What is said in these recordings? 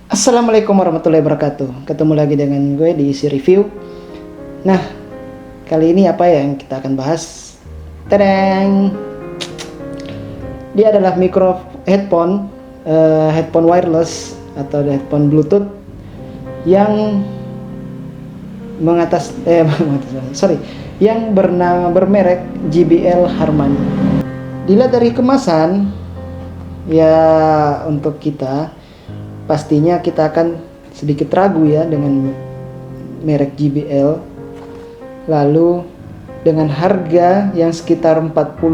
Assalamualaikum warahmatullahi wabarakatuh. Ketemu lagi dengan gue di isi review. Nah, kali ini apa yang kita akan bahas? Tadang! Dia adalah micro headphone, headphone wireless atau headphone Bluetooth yang yang bermerek JBL Harman. Dilihat dari kemasan, ya untuk kita pastinya kita akan sedikit ragu ya dengan merek JBL. Lalu dengan harga yang sekitar 46.000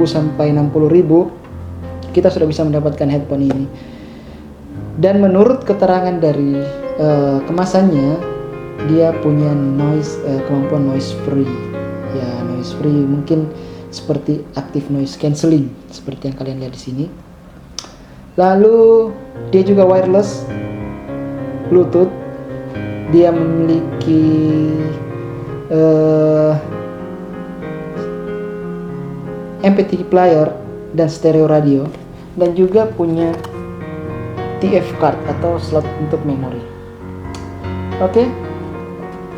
sampai 60.000 kita sudah bisa mendapatkan headphone ini. Dan menurut keterangan dari kemasannya, dia punya kemampuan noise free. Ya, noise free mungkin seperti active noise cancelling seperti yang kalian lihat di sini. Lalu dia juga wireless Bluetooth. Dia memiliki MP3 player dan stereo radio, dan juga punya TF card atau slot untuk memori. Oke.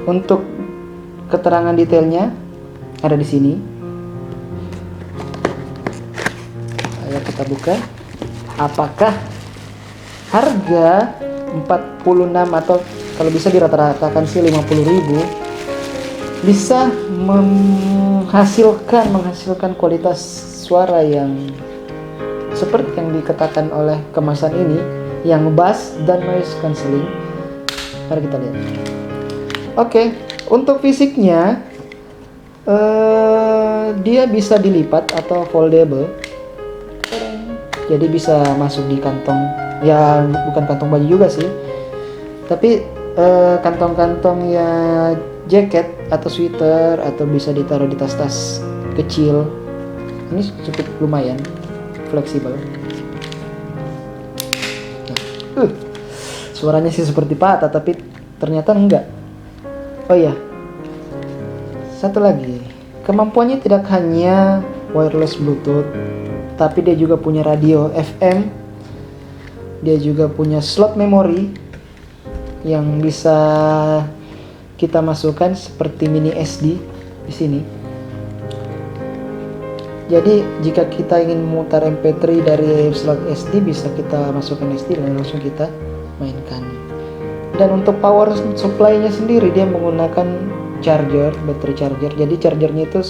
Untuk keterangan detailnya ada di sini. Ayo kita buka. Apakah harga 46 atau kalau bisa dirata-ratakan sih 50.000 bisa menghasilkan kualitas suara yang seperti yang dikatakan oleh kemasan ini, yang bass dan noise cancelling? Mari kita lihat. Oke, untuk fisiknya dia bisa dilipat atau foldable. Jadi bisa masuk di kantong, ya bukan kantong baju juga sih, tapi kantong-kantong ya jaket atau sweater, atau bisa ditaruh di tas-tas kecil. Ini cukup lumayan fleksibel. Nah, suaranya sih seperti patah, tapi ternyata enggak. Oh iya, satu lagi, kemampuannya tidak hanya wireless Bluetooth, tapi dia juga punya radio FM. Dia juga punya slot memori yang bisa kita masukkan seperti mini SD di sini. Jadi jika kita ingin memutar MP3 dari slot SD, bisa kita masukkan SD dan langsung kita mainkan. Dan untuk power supply-nya sendiri, dia menggunakan charger, battery charger. Jadi chargernya itu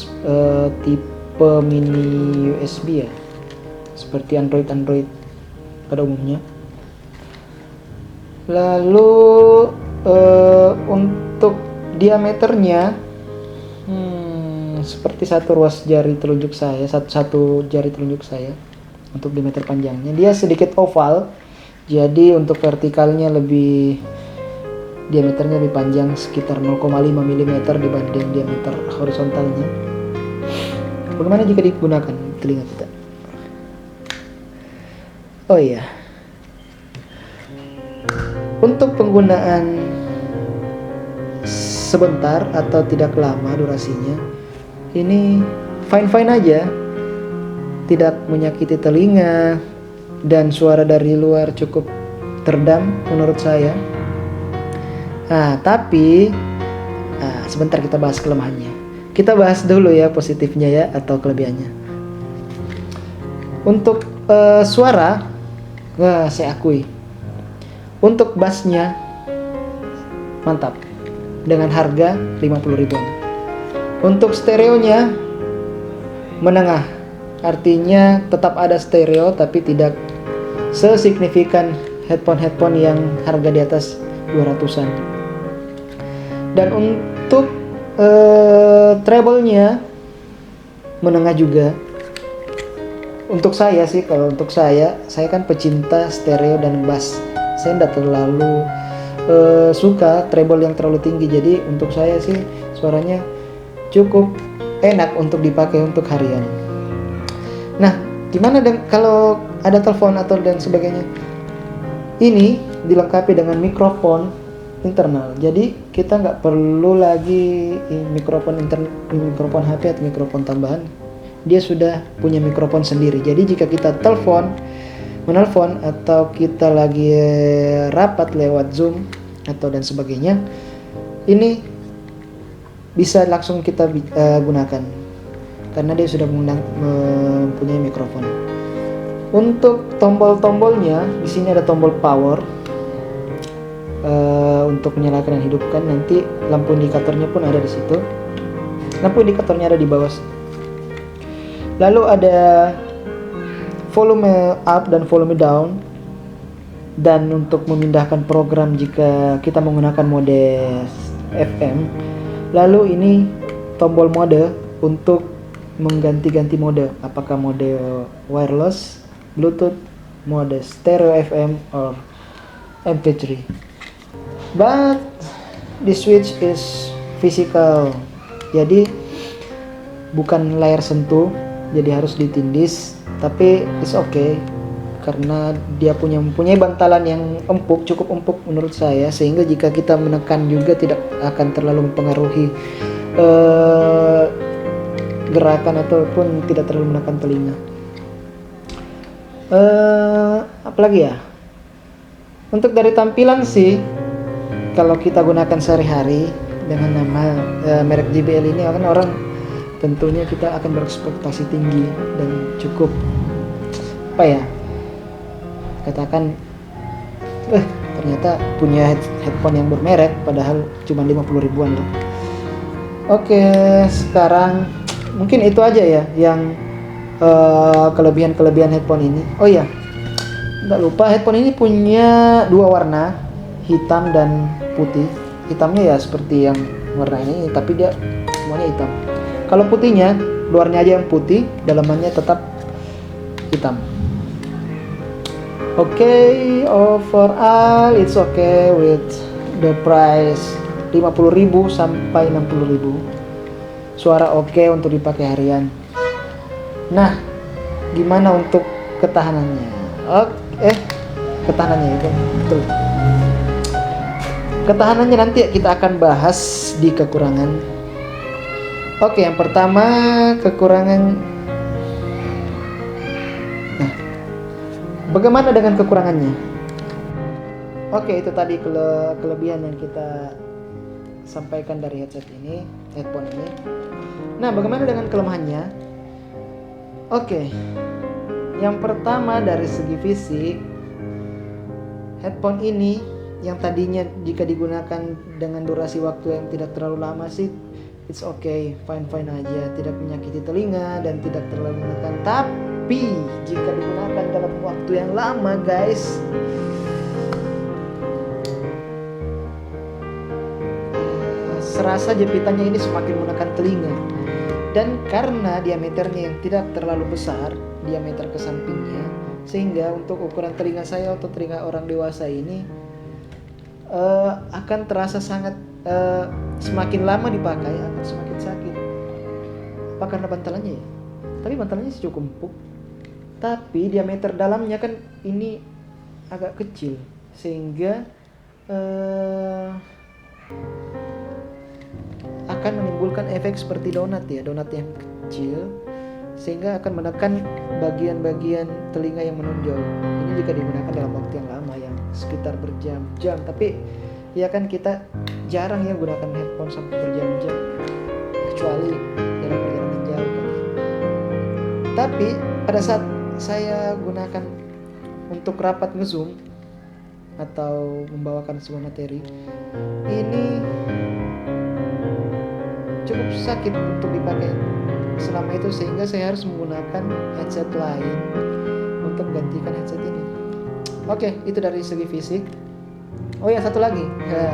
tipe mini USB ya, seperti Android pada umumnya. Lalu untuk diameternya seperti satu jari telunjuk saya untuk diameter panjangnya. Dia sedikit oval, jadi untuk vertikalnya diameternya lebih panjang, sekitar 0,5 mm dibanding diameter horizontalnya. Bagaimana jika digunakan telinga kita? Oh iya, untuk penggunaan sebentar atau tidak lama durasinya, ini fine-fine aja, tidak menyakiti telinga, dan suara dari luar cukup teredam menurut saya. Tapi sebentar kita bahas kelemahannya. Kita bahas dulu ya positifnya ya, atau kelebihannya. Untuk suara, saya akui untuk bassnya mantap dengan harga 50.000-an. Untuk stereonya menengah, artinya tetap ada stereo tapi tidak sesignifikan headphone yang harga di atas 200-an. Dan untuk treble-nya menengah juga. Untuk saya sih, kalau untuk saya kan pecinta stereo dan bass. Saya tidak terlalu suka treble yang terlalu tinggi. Jadi untuk saya sih suaranya cukup enak untuk dipakai untuk harian. Nah, gimana kalau ada telepon atau dan sebagainya? Ini dilengkapi dengan mikrofon internal. Jadi kita nggak perlu lagi mikrofon HP atau mikrofon tambahan. dia sudah punya mikrofon sendiri. Jadi jika kita menelpon atau kita lagi rapat lewat Zoom atau dan sebagainya, ini bisa langsung kita gunakan karena dia sudah mempunyai mikrofon. Untuk tombol-tombolnya, di sini ada tombol power untuk menyalakan dan hidupkan. Nanti lampu indikatornya pun ada di situ. Lampu indikatornya ada di bawah. Lalu ada volume up dan volume down, dan untuk memindahkan program jika kita menggunakan mode FM. Lalu ini tombol mode untuk mengganti-ganti mode, apakah mode wireless, Bluetooth, mode stereo FM or MP3. But the switch is physical, jadi bukan layar sentuh, jadi harus ditindis. Tapi it's okay karena dia mempunyai bantalan yang cukup empuk menurut saya, sehingga jika kita menekan juga tidak akan terlalu mempengaruhi gerakan ataupun tidak terlalu menekan telinga. Apalagi ya, untuk dari tampilan sih, kalau kita gunakan sehari-hari dengan nama merek JBL ini, akan orang tentunya kita akan berekspektasi tinggi dan cukup katakan ternyata punya headphone yang bermerek, padahal cuma 50 ribuan loh. Oke, sekarang mungkin itu aja ya yang kelebihan headphone ini. Oh iya, nggak lupa, headphone ini punya dua warna, hitam dan putih. Hitamnya ya seperti yang warna ini, tapi dia semuanya hitam. Kalau putihnya, luarnya aja yang putih, dalamannya tetap hitam. Okay, overall it's okay with the price 50.000 sampai 60.000. Suara oke untuk dipakai harian. Nah, gimana untuk ketahanannya? Ketahanannya itu betul. Ketahanannya nanti kita akan bahas di kekurangan. Oke, yang pertama kekurangan. Nah, bagaimana dengan kekurangannya? Oke, itu tadi kelebihan yang kita sampaikan dari headphone ini. Nah, bagaimana dengan kelemahannya? Oke, yang pertama dari segi fisik, headphone ini yang tadinya jika digunakan dengan durasi waktu yang tidak terlalu lama sih, it's okay, fine aja, tidak menyakiti telinga dan tidak terlalu menekan. Tapi jika digunakan dalam waktu yang lama, guys, serasa jepitannya ini semakin menekan telinga. Dan karena diameternya yang tidak terlalu besar, diameter ke sampingnya, sehingga untuk ukuran telinga saya atau telinga orang dewasa ini akan terasa sangat semakin lama dipakai akan semakin sakit. Apa karena bantalannya ya? Tapi bantalannya sih cukup empuk, tapi diameter dalamnya kan ini agak kecil, sehingga akan menimbulkan efek seperti donat yang kecil, sehingga akan menekan bagian-bagian telinga yang menonjol. Ini jika digunakan dalam waktu yang lama, yang sekitar berjam-jam. Tapi ya kan kita jarang ya gunakan headphone sampai berjam-jam, kecuali dalam perjalanan jauh kan. Tapi pada saat saya gunakan untuk rapat nge-zoom atau membawakan sebuah materi, ini cukup sakit untuk dipakai selama itu, sehingga saya harus menggunakan headset lain untuk menggantikan headset ini. Oke, itu dari segi fisik. Oh ya, satu lagi ya,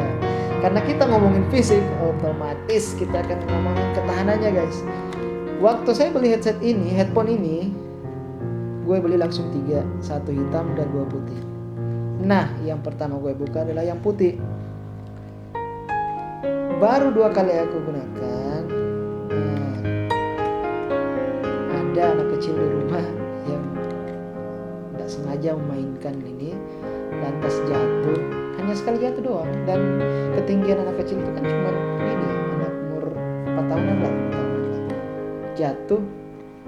karena kita ngomongin fisik, otomatis kita akan ngomongin ketahanannya, guys. Waktu saya beli headphone ini, gue beli langsung 3, 1 hitam dan 2 putih. Nah, yang pertama gue buka adalah yang putih. Baru 2 kali aku gunakan, ada anak kecil di rumah yang tidak sengaja memainkan ini, lantas jatuh. Hanya sekali jatuh doang, dan ketinggian anak kecil itu kan cuma ini, anak umur 4 tahunan lah, jatuh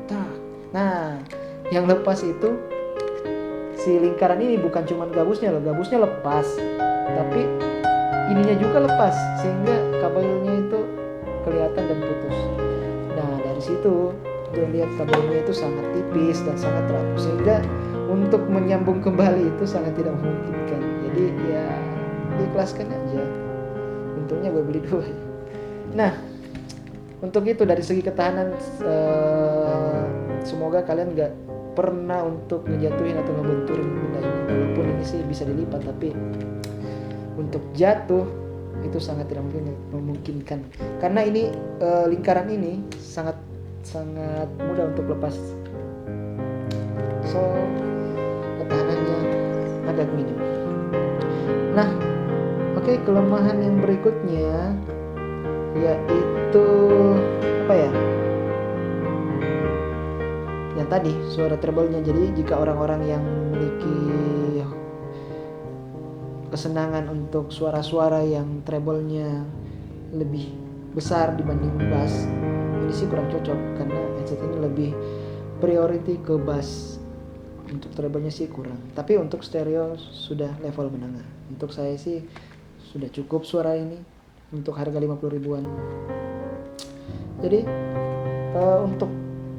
tak. Nah, yang lepas itu si lingkaran ini bukan cuma gabusnya loh, gabusnya lepas, tapi ininya juga lepas sehingga kabelnya itu kelihatan dan putus. Nah, dari situ gue lihat kabelnya itu sangat tipis dan sangat rapuh sehingga untuk menyambung kembali itu sangat tidak memungkinkan. Jadi ya diikhlaskan aja. Untungnya gue beli 2. Nah, untuk itu dari segi ketahanan semoga kalian gak pernah untuk ngejatuhin atau ngebenturin benda ini. Walaupun ini sih bisa dilipat, tapi untuk jatuh itu sangat tidak memungkinkan karena ini lingkaran ini sangat mudah untuk lepas. So ketahanannya agak minim. Nah, oke, kelemahan yang berikutnya yaitu apa ya? Yang tadi suara treble-nya. Jadi jika orang-orang yang memiliki kesenangan untuk suara-suara yang treble-nya lebih besar dibanding bass, ini sih kurang cocok karena headset ini lebih priority ke bass. Untuk treble-nya sih kurang, tapi untuk stereo sudah level menengah. Untuk saya sih sudah cukup suara ini untuk harga 50 ribuan. Jadi untuk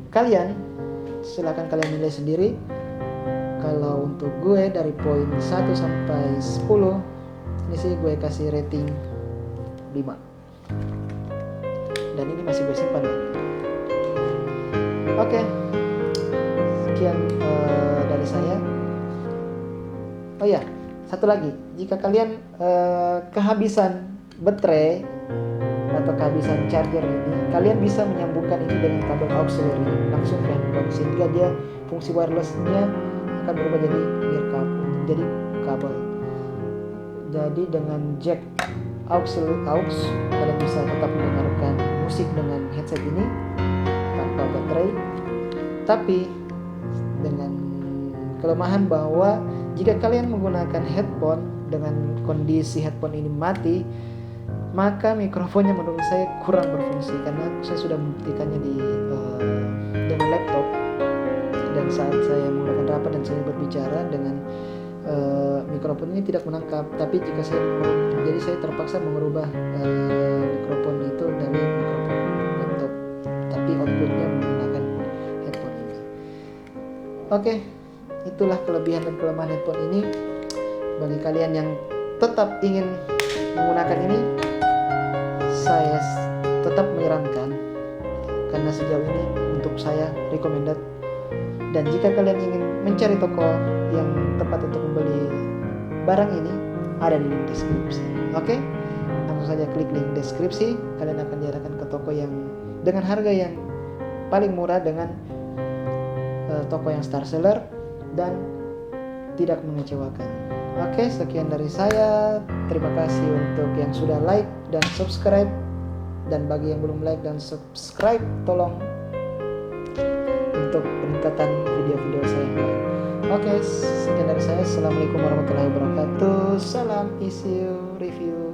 kalian silakan kalian nilai sendiri. Kalau untuk gue dari poin 1 sampai 10, ini sih gue kasih rating 5. Dan ini masih gue simpan. Oke. Sekian dari saya. Oh ya, satu lagi. Jika kalian kehabisan baterai atau kehabisan charger ini, kalian bisa menyambungkan ini dengan kabel auxiliary langsung ke handphone sehingga dia fungsi wirelessnya akan berubah jadi kabel. Jadi dengan jack aux kalian bisa tetap mendengarkan musik dengan headset ini tanpa baterai, tapi dengan kelemahan bahwa jika kalian menggunakan headphone dengan kondisi headphone ini mati, maka mikrofonnya menurut saya kurang berfungsi karena saya sudah membuktikannya dengan laptop. Dan saat saya menggunakan rapat dan saya berbicara dengan mikrofon ini tidak menangkap, tapi jika saya terpaksa mengubah mikrofon itu dari mikrofon laptop, tapi outputnya menggunakan headphone ini. Oke, itulah kelebihan dan kelemahan headphone ini. Bagi kalian yang tetap ingin menggunakan ini, saya tetap menyarankan karena sejauh ini untuk saya recommended. Dan jika kalian ingin mencari toko yang tepat untuk membeli barang ini, ada di link deskripsi. Oke? Langsung saja klik link deskripsi, kalian akan diarahkan ke toko yang dengan harga yang paling murah, dengan toko yang star seller dan tidak mengecewakan. Oke, sekian dari saya. Terima kasih untuk yang sudah like dan subscribe, dan bagi yang belum like dan subscribe, tolong untuk peningkatan video-video saya yang lain. Oke, sekian dari saya. Assalamualaikum warahmatullahi wabarakatuh. Salam issue review.